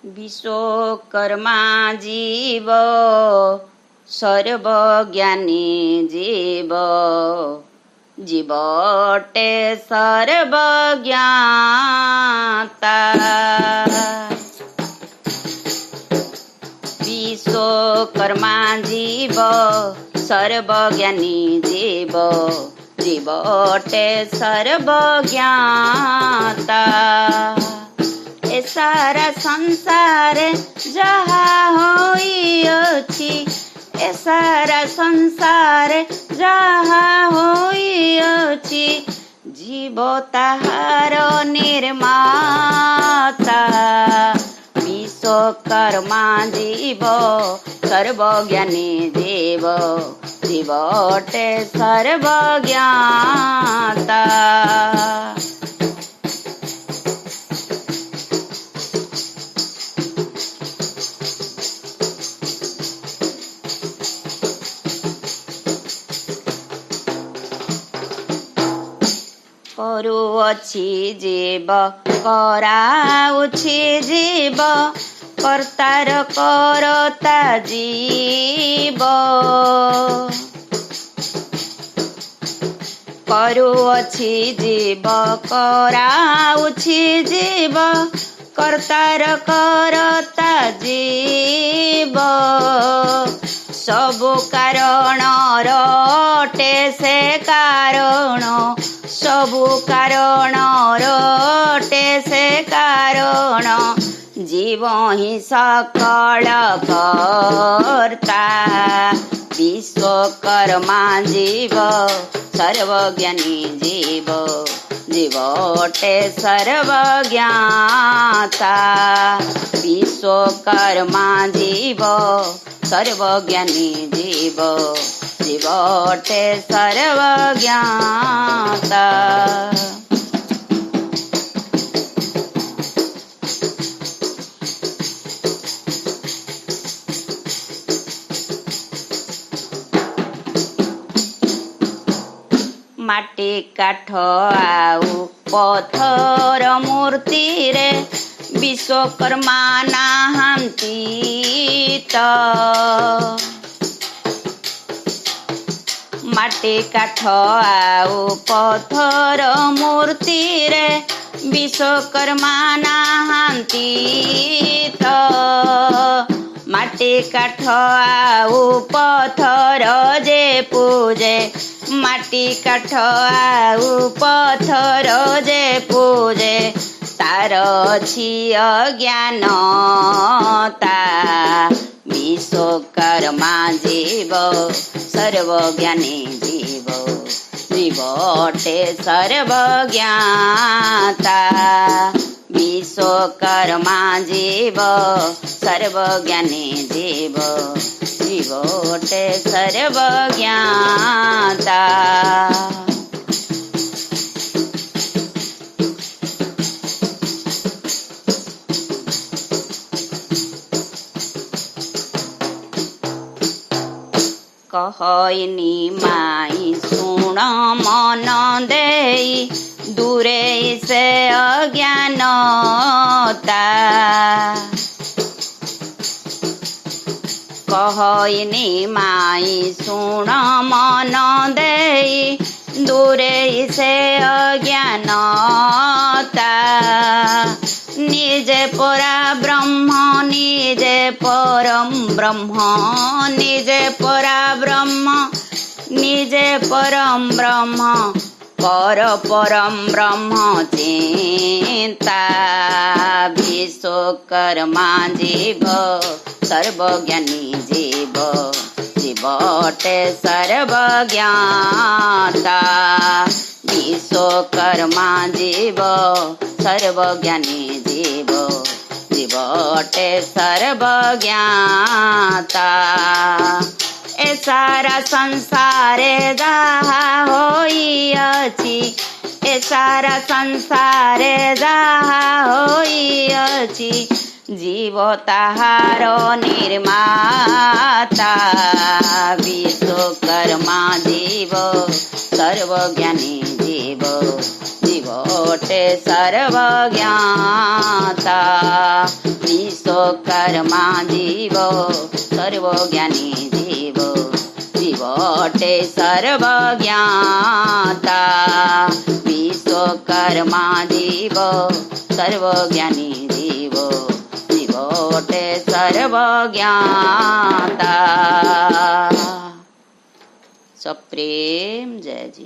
विश्वकर्मा जीव सर्वज्ञानी जीव जीवटे सर्वज्ञाता। विश्वकर्मा जीव सर्वज्ञानी जीव जीवटे सर्वज्ञाता। ए सारा संसार जहाँ होइअछि ए सारा संसार जहाँ होइअछि जीव ताहार निर्माता। विश्वकर्मा जीव सर्वज्ञानी जीव जीवटे सर्वज्ञाता। କରୁଅଛି ଜୀବ କରାଉଛି ଜୀବ କର୍ତ୍ତାର କରତା ଜୀବ। କରୁଅଛି ଜୀବ କରାଉଛି ଜୀବ କର୍ତ୍ତାର କରତା ଜୀବ। ସବୁ କାରଣର ଅଟେ ସେ କାରଣ ସବୁ କାରଣର ଅଟେ ସେ କାରଣ जीव ही सकल कर्ता। विश्वकर्मा जीव सर्वज्ञानी जीव जीवटे सर्वज्ञाता। विश्वकर्मा जीव सर्वज्ञानी जीव जीवटे सर्वज्ञाता। माटी काठ आउ पथर मूर्ति रे विश्वकर्मा नाहांती त। माटी काठ आउ पथर मूर्ति रे विश्वकर्मा नाहांती त। माटी काठ आउ पथर जे पूजे माटी काठ आउ पथर जे पूजे तार अछि अज्ञानता। विश्वकर्मा जीव सर्वज्ञानी जीव जीवटे सर्वज्ञाता। विश्वकर्मा जीव सर्वज्ञानी जीव जीवटे सर्वज्ञाता। कहनी माई सुण मन देई दूरे से अज्ञानता। कहनी माई सुण मन देई दूरे से अज्ञानता। निजे परा ब्रह्म निजे परम ब्रह्म निजे परा ब्रह्म निजे परम ब्रह्म पर परम ब्रह्म चिंता। विश्वकर्मा जीव सर्वज्ञानी जीव जीवटे सर्वज्ञाता। विश्वकर्मा जीव सर्वज्ञानी जीव जीवटे सर्वज्ञाता। ए सारा संसार जहाँ होइअछि ए सारा संसार जहाँ होइअछि जीव ताहार निर्माता। विश्वकर्मा जीव सर्वज्ञानी जीव जीव जीवोटे सर्वज्ञाता विश्वकर्मा जीवो सर्वज्ञानी जीवो जीवोटे सर्वज्ञाता विश्वकर्मा जीवो सर्वज्ञानी जीवो जीवोटे सर्वज्ञाता। सब प्रेम जय जी।